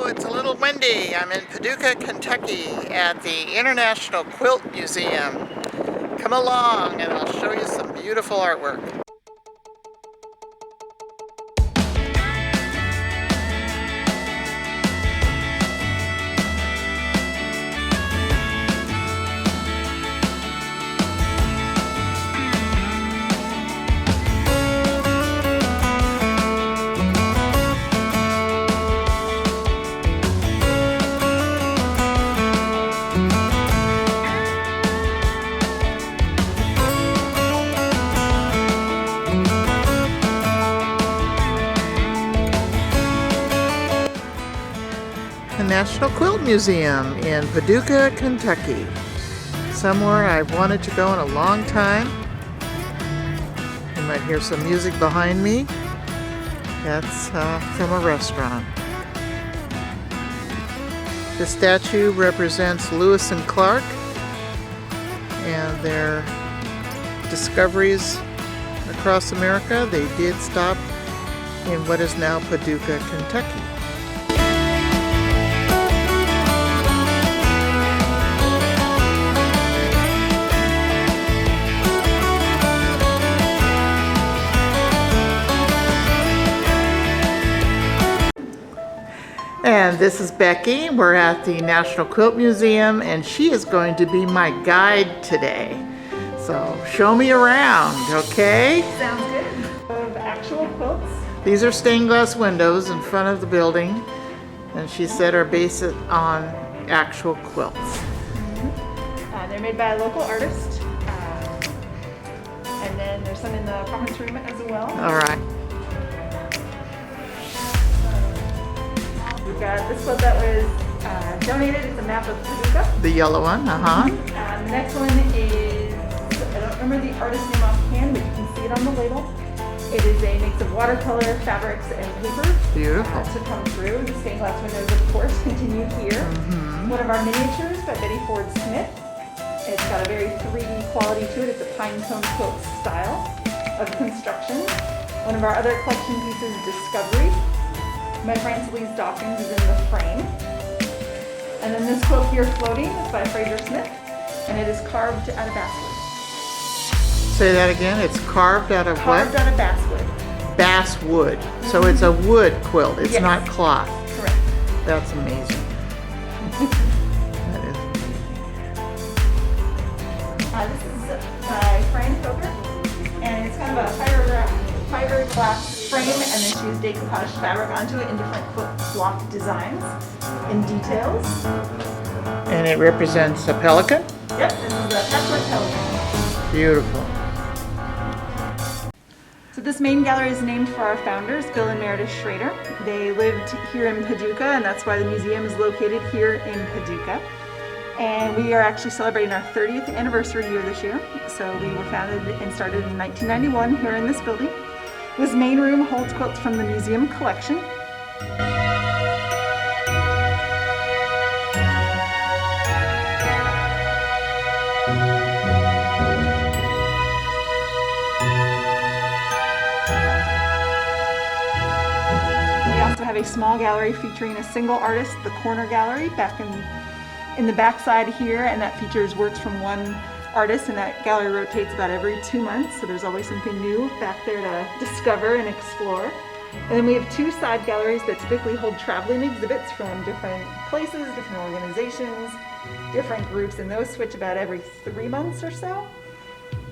It's a little windy. I'm in Paducah, Kentucky at the International Quilt Museum. Come along and I'll show you some beautiful artwork. The National Quilt Museum in Paducah, Kentucky. Somewhere I've wanted to go in a long time. You might hear some music behind me. That's from a restaurant. The statue represents Lewis and Clark and their discoveries across America. They did stop in what is now Paducah, Kentucky. And this is Becky. We're at the National Quilt Museum and she is going to be my guide today. So show me around, okay? Sounds good. Of actual quilts. These are stained glass windows in front of the building and she said are based on actual quilts. They're made by a local artist. And then there's some in the conference room as well. All right. We've got this quilt that was donated. It's a map of Paducah. The yellow one, The next one is, I don't remember the artist name offhand, but you can see it on the label. It is a mix of watercolor, fabrics, and paper. Beautiful. To come through. The stained glass windows, of course, continue here. One of our miniatures by Betty Ford Smith. It's got a very 3D quality to it. It's a pine cone quilt style of construction. One of our other collection pieces, Discovery, by Frances Dawkins, is in the frame. And then this quilt here, Floating, is by Fraser Smith, and it is carved out of basswood. Say that again. It's carved out of what? Carved out of basswood. Basswood. So it's a wood quilt. It's Yes. not cloth. Correct. That's amazing. That is amazing. This is by Fran Coker, and it's kind of a fiberglass frame, and then she used decoupage fabric onto it in different quilt block designs and details. And it represents a pelican? Yep, this is a patchwork pelican. Beautiful. So this main gallery is named for our founders, Bill and Meredith Schrader. They lived here in Paducah, and that's why the museum is located here in Paducah. And we are actually celebrating our 30th anniversary year this year. So we were founded and started in 1991 here in this building. This main room holds quilts from the museum collection. We also have a small gallery featuring a single artist, the Corner Gallery, back in the back side here, and that features works from one artist, and that gallery rotates about every 2 months, so there's always something new back there to discover and explore. And then we have two side galleries that typically hold traveling exhibits from different places, different organizations, different groups, and those switch about every 3 months or so.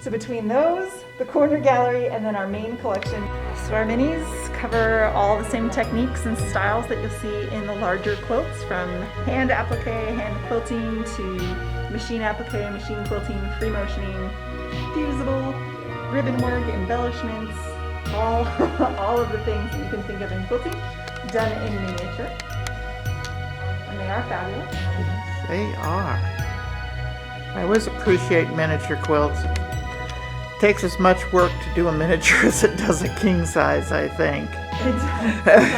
So between those, the Corner Gallery, and then our main collection. So our minis cover all the same techniques and styles that you'll see in the larger quilts, from hand applique, hand quilting, to machine applique, machine quilting, free motioning, fusible, ribbon work, embellishments, all of the things that you can think of in quilting, done in miniature. And they are fabulous. Yes, they are. I always appreciate miniature quilts. It takes as much work to do a miniature as it does a king size, I think. It does.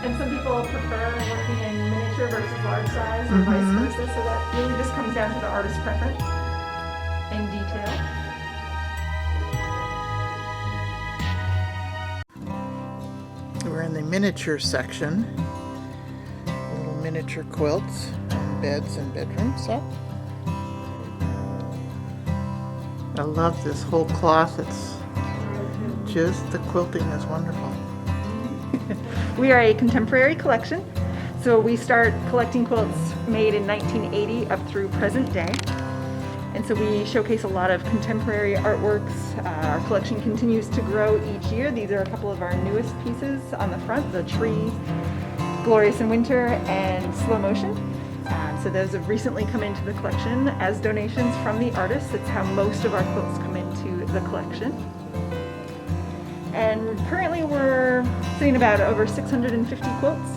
And some people prefer working in miniature versus large size, or vice versa, so that really just comes down to the artist's preference and detail. We're in the miniature section. miniature quilts and beds and bedroom set. I love this whole cloth. It's just, the quilting is wonderful. We are a contemporary collection, so we start collecting quilts made in 1980 up through present day. And so we showcase a lot of contemporary artworks. Our collection continues to grow each year. These are a couple of our newest pieces on the front, the tree, Glorious in Winter, and Slow Motion. So those have recently come into the collection as donations from the artists. It's how most of our quilts come into the collection. And currently we're seeing about over 650 quilts.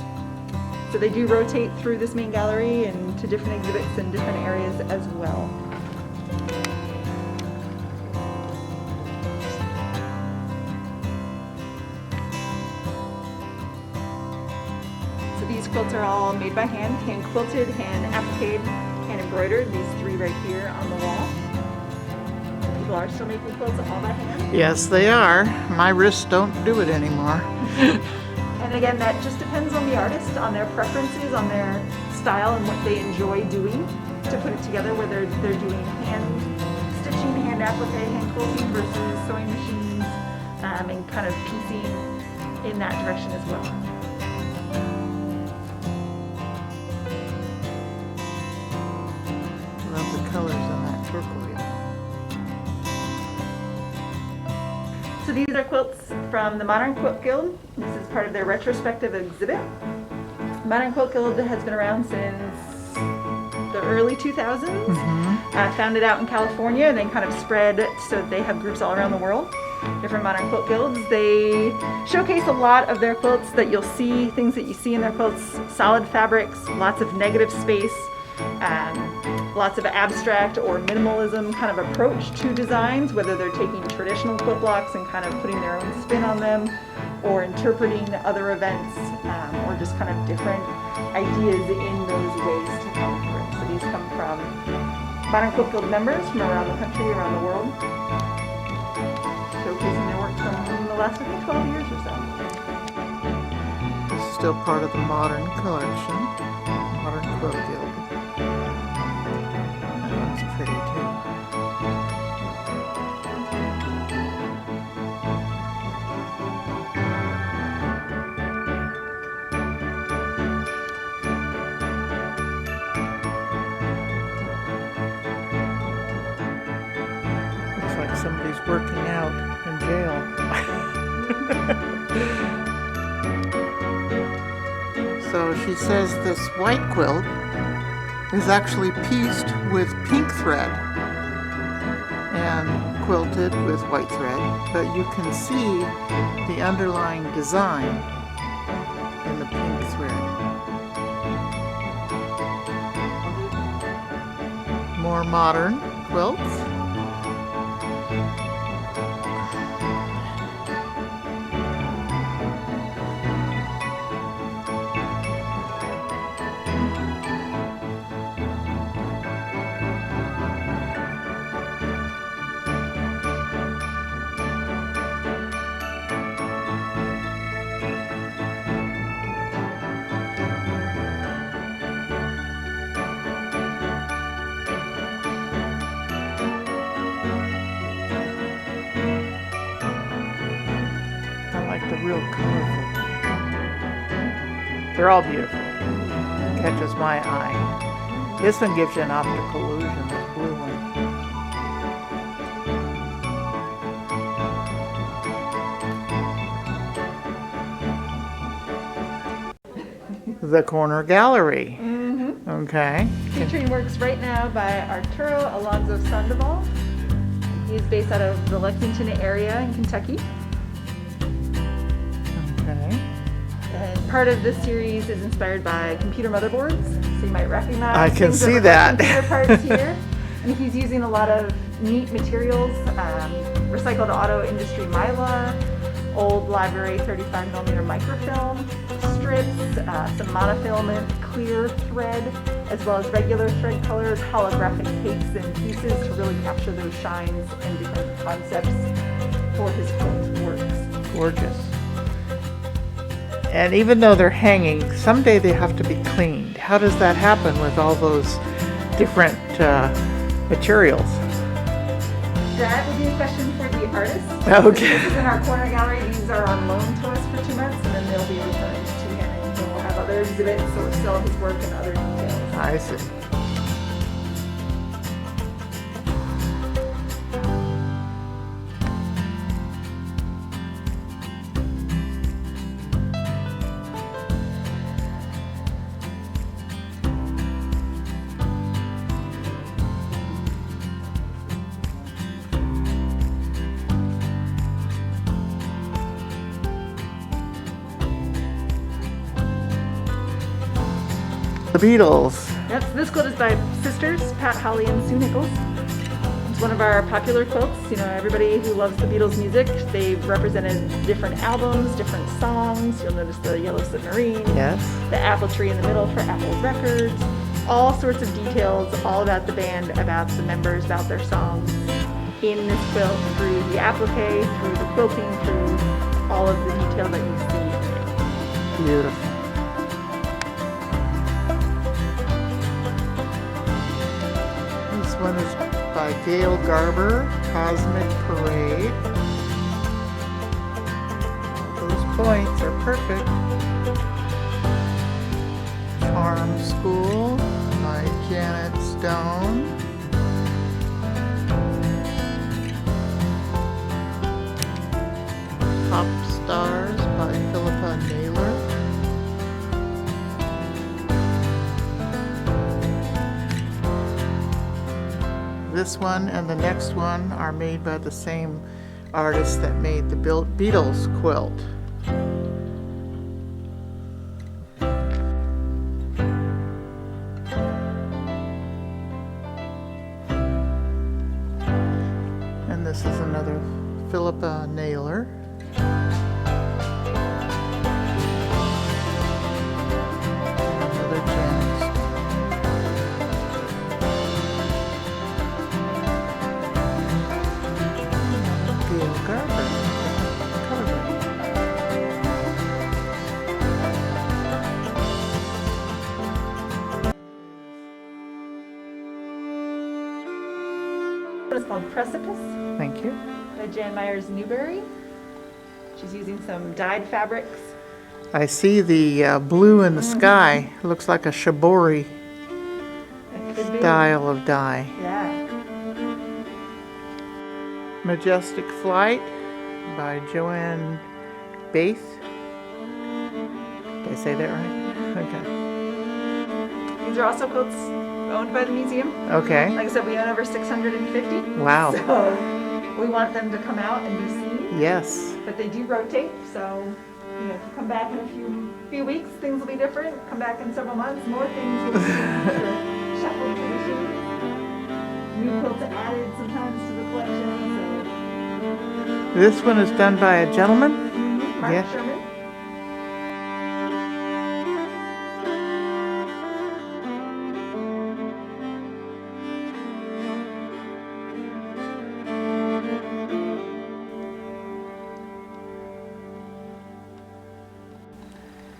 So they do rotate through this main gallery and to different exhibits in different areas as well. So these quilts are all made by hand quilted, hand appliqued, hand embroidered. These three right here on the wall. People are still making quilts all by hand. Yes, they are. My wrists don't do it anymore. And again, that just depends on the artist, on their preferences, on their style and what they enjoy doing to put it together, whether they're doing hand stitching, hand applique, hand quilting versus sewing machines, and kind of piecing in that direction as well. Love the colors on that turquoise. So these are quilts from the Modern Quilt Guild. This is part of their retrospective exhibit. Modern Quilt Guild has been around since the early 2000s. Founded out in California and then kind of spread so that they have groups all around the world. Different Modern Quilt Guilds. They showcase a lot of their quilts that you'll see, things that you see in their quilts, solid fabrics, lots of negative space, lots of abstract or minimalism kind of approach to designs, whether they're taking traditional quilt blocks and kind of putting their own spin on them, or interpreting other events, or just kind of different ideas in those ways to come through. So these come from Modern Quilt Guild members from around the country, around the world, showcasing their work from the last, I think, 12 years or so. This is still part of the modern collection, Modern Quilt Guild. That looks pretty too. Looks like somebody's working out in jail. So she says this white quilt is actually pieced with pink thread and quilted with white thread, but you can see the underlying design in the pink thread. More modern quilts. Real colorful. They're all beautiful. Catches my eye. This one gives you an optical illusion, this blue one. The Corner Gallery. Okay. Featuring works right now by Arturo Alonso Sandoval. He's based out of the Lexington area in Kentucky. And part of this series is inspired by computer motherboards, so you might recognize. I can see that. Computer parts here, and he's using a lot of neat materials: recycled auto industry mylar, old library 35mm microfilm, strips, some monofilament clear thread, as well as regular thread colors, holographic cakes and pieces to really capture those shines and different concepts for his quilt works. Gorgeous. And even though they're hanging, someday they have to be cleaned. How does that happen with all those different materials? That would be a question for the artist. Okay. This is in our corner gallery. These are on loan to us for 2 months, and then they'll be returned to him. And we'll have other exhibits, so we'll sell his work and other details. I see. The Beatles. Yep, so this quilt is by sisters, Pat, Holly, and Sue Nichols. It's one of our popular quilts. You know, everybody who loves the Beatles music, they've represented different albums, different songs. You'll notice the yellow submarine, Yes. the apple tree in the middle for Apple Records, all sorts of details, all about the band, about the members, about their songs in this quilt, through the applique, through the quilting, through all of the detail that you see. Beautiful. This one is by Gail Garber, Cosmic Parade. Those points are perfect. Charm School by Janet Stone. Pop Stars by Philippa Naylor. This one and the next one are made by the same artist that made the Beatles quilt. And this is another Philippa Naylor. Another Janet. Gail Garber. Colorway. It's called Precipice Thank you. by Jan Myers Newberry. She's using some dyed fabrics. I see the blue in the sky. It looks like a shibori It could be. style of dye. Yeah. Majestic Flight by Joanne Baith. Did I say that right? Okay. These are also quilts owned by the museum. Okay. Like I said, we own over 650. Wow. So we want them to come out and be seen. Yes. But they do rotate, so you know, if you come back in a few weeks, things will be different. Come back in several months, more things will be shuffled to the sheet. New quilts added sometimes to the collection. This one is done by a gentleman. So Mark Yeah. Sherman.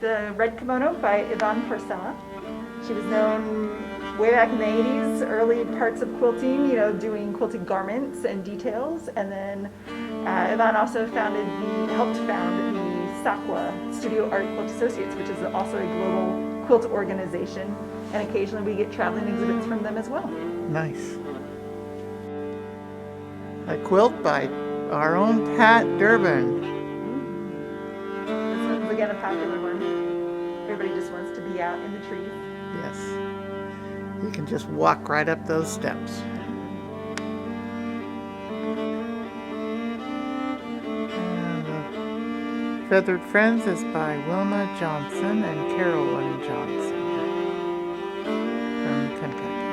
The Red Kimono by Yvonne Porcella. She was known way back in the 80s, early parts of quilting, you know, doing quilted garments and details. And then Yvonne also helped found the Sakwa Studio Art Quilt Associates, which is also a global quilt organization. And occasionally we get traveling exhibits from them as well. Nice. A quilt by our own Pat Durbin. This one's again a popular one. Everybody just wants to be out in the trees. Yes. You can just walk right up those steps. And the Feathered Friends is by Wilma Johnson and Carolyn Johnson from Kentucky.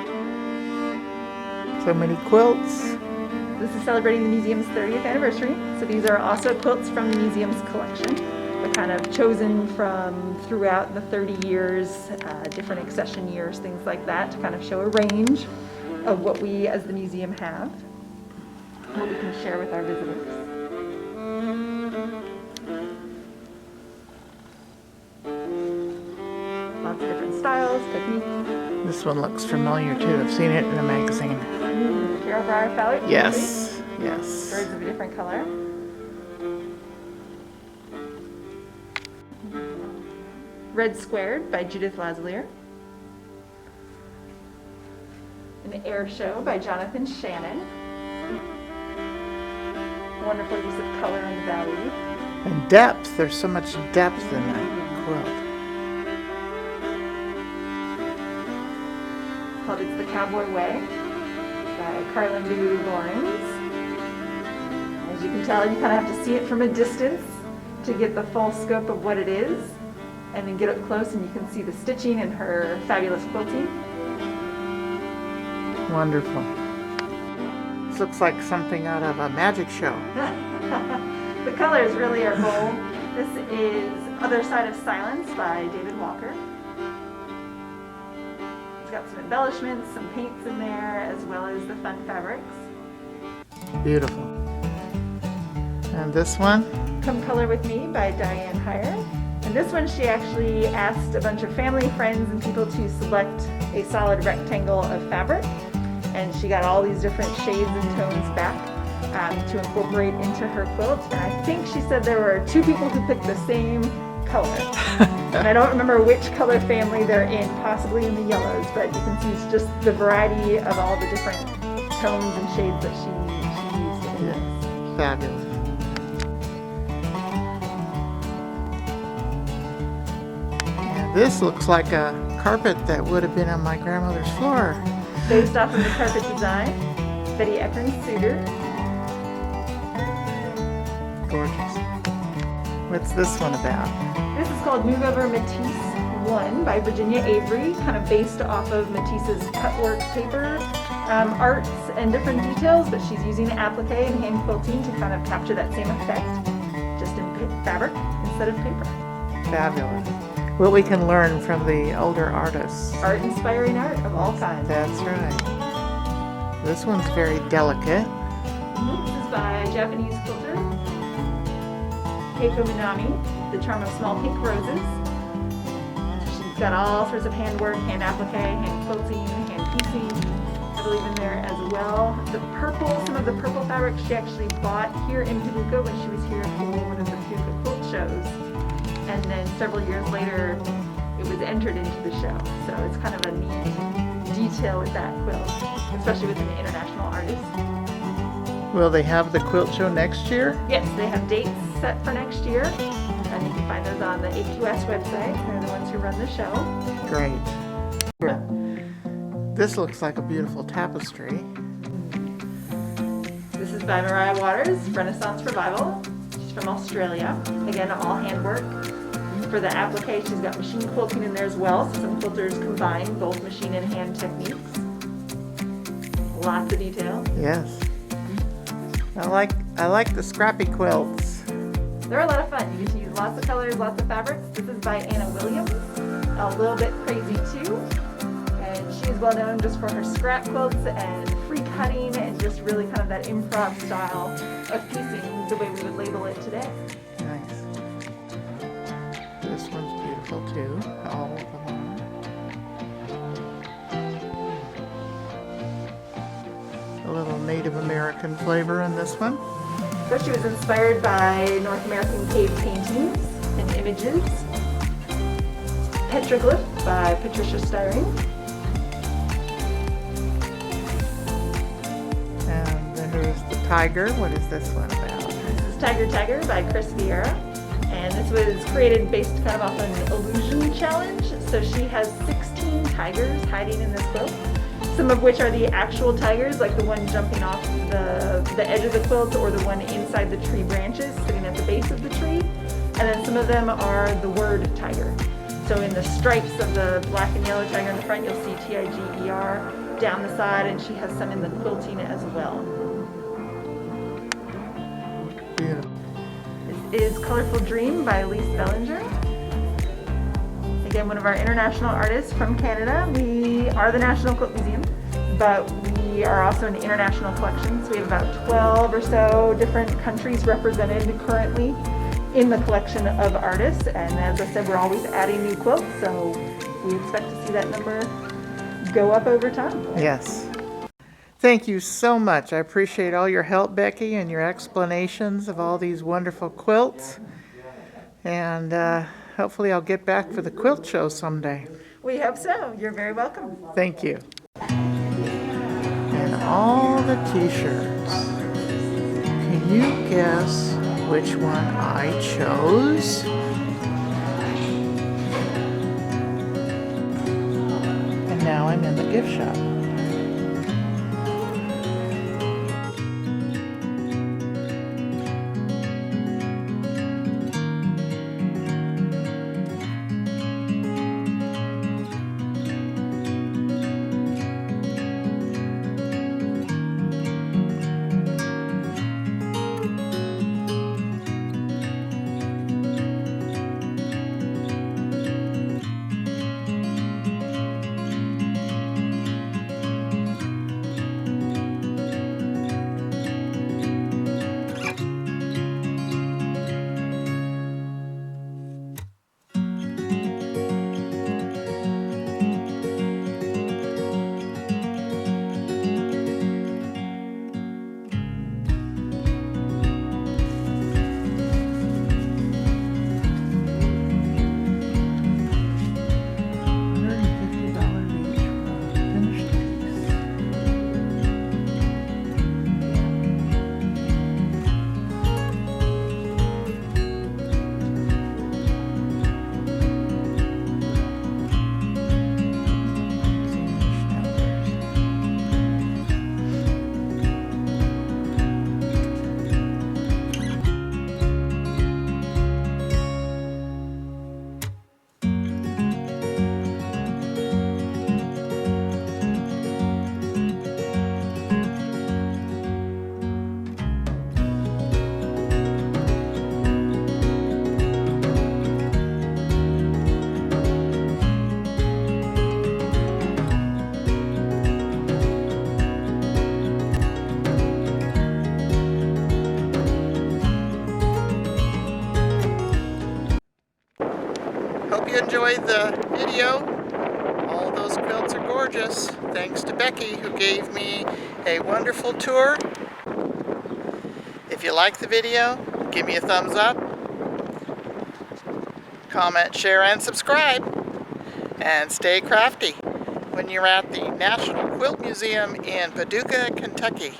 So many quilts. This is celebrating the museum's 30th anniversary. So these are also quilts from the museum's collection. They're kind of chosen from throughout the 30 years, different accession years, things like that, to kind of show a range of what we as the museum have, what we can share with our visitors. Lots of different styles, techniques. This one looks familiar too. I've seen it in a magazine. Carol Briar fabric. Yes, yes. Birds of a different color. Red Squared by Judith Lazalier. An Air Show by Jonathan Shannon. Wonderful use of color and value. And depth. There's so much depth in that quilt. It's called It's the Cowboy Way by Carlin Boo Lawrence. As you can tell, you kind of have to see it from a distance to get the full scope of what it is. And then get up close and you can see the stitching and her fabulous quilting. Wonderful. This looks like something out of a magic show. The colors really are bold. This is Other Side of Silence by David Walker. It's got some embellishments, some paints in there, as well as the fun fabrics. Beautiful. And this one? Come Color With Me by Diane Heyer. And this one she actually asked a bunch of family, friends, and people to select a solid rectangle of fabric. And she got all these different shades and tones back to incorporate into her quilt. And I think she said there were 2 people who picked the same color. And I don't remember which color family they're in, possibly in the yellows, but you can see it's just the variety of all the different tones and shades that she used in this. Fabulous. And this looks like a carpet that would have been on my grandmother's floor. Based off of the carpet design, Betty Eckern's Suitor. Gorgeous. What's this one about? This is called Move Over Matisse 1 by Virginia Avery, kind of based off of Matisse's cutwork paper arts and different details, but she's using applique and hand quilting to kind of capture that same effect, just in fabric instead of paper. Fabulous. What we can learn from the older artists. Art-inspiring art of all kinds. That's right. This one's very delicate. This is by Japanese quilter Keiko Minami, The Charm of Small Pink Roses. She's got all sorts of handwork, hand applique, hand quilting, hand piecing, I believe in there as well. The purple, some of the purple fabric she actually bought here in Paducah when she was here for one of the Paducah quilt shows. And then several years later, it was entered into the show. So it's kind of a neat detail with that quilt, especially with an international artist. Will they have the quilt show next year? Yes, they have dates set for next year. And you can find those on the AQS website. They're the ones who run the show. Great. This looks like a beautiful tapestry. This is by Mariah Waters, Renaissance Revival. She's from Australia. Again, all handwork. For the applique, she's got machine quilting in there as well, so some quilters combine both machine and hand techniques. Lots of detail. Yes. I like the scrappy quilts. They're a lot of fun. You get to use lots of colors, lots of fabrics. This is by Anna Williams, a little bit crazy too. And she's well known just for her scrap quilts and free cutting and just really kind of that improv style of piecing the way we would label it today. Nice. This one's beautiful too. All of them are. A little Native American flavor in this one. So she was inspired by North American cave paintings and images. Petroglyph by Patricia Styring. And there's the tiger. What is this one about? This is Tiger by Chris Vieira. And this was created based kind of off an illusion challenge. So she has 16 tigers hiding in this quilt. Some of which are the actual tigers, like the one jumping off the edge of the quilt or the one inside the tree branches sitting at the base of the tree. And then some of them are the word tiger. So in the stripes of the black and yellow tiger in the front, you'll see Tiger down the side, and she has some in the quilting as well. Beautiful. This is Colorful Dream by Lise Bellinger. Again, one of our international artists from Canada. We are the National Quilt Museum, but we are also an international collection. So we have about 12 or so different countries represented currently in the collection of artists. And as I said, we're always adding new quilts. So we expect to see that number go up over time. Yes. Thank you so much. I appreciate all your help, Becky, and your explanations of all these wonderful quilts. And hopefully I'll get back for the quilt show someday. We hope so. You're very welcome. Thank you. And all the t-shirts. Can you guess which one I chose? And now I'm in the gift shop. Hope you enjoyed the video. All those quilts are gorgeous. Thanks to Becky, who gave me a wonderful tour. If you like the video, give me a thumbs up. Comment, share, and subscribe. And stay crafty when you're at the National Quilt Museum in Paducah, Kentucky.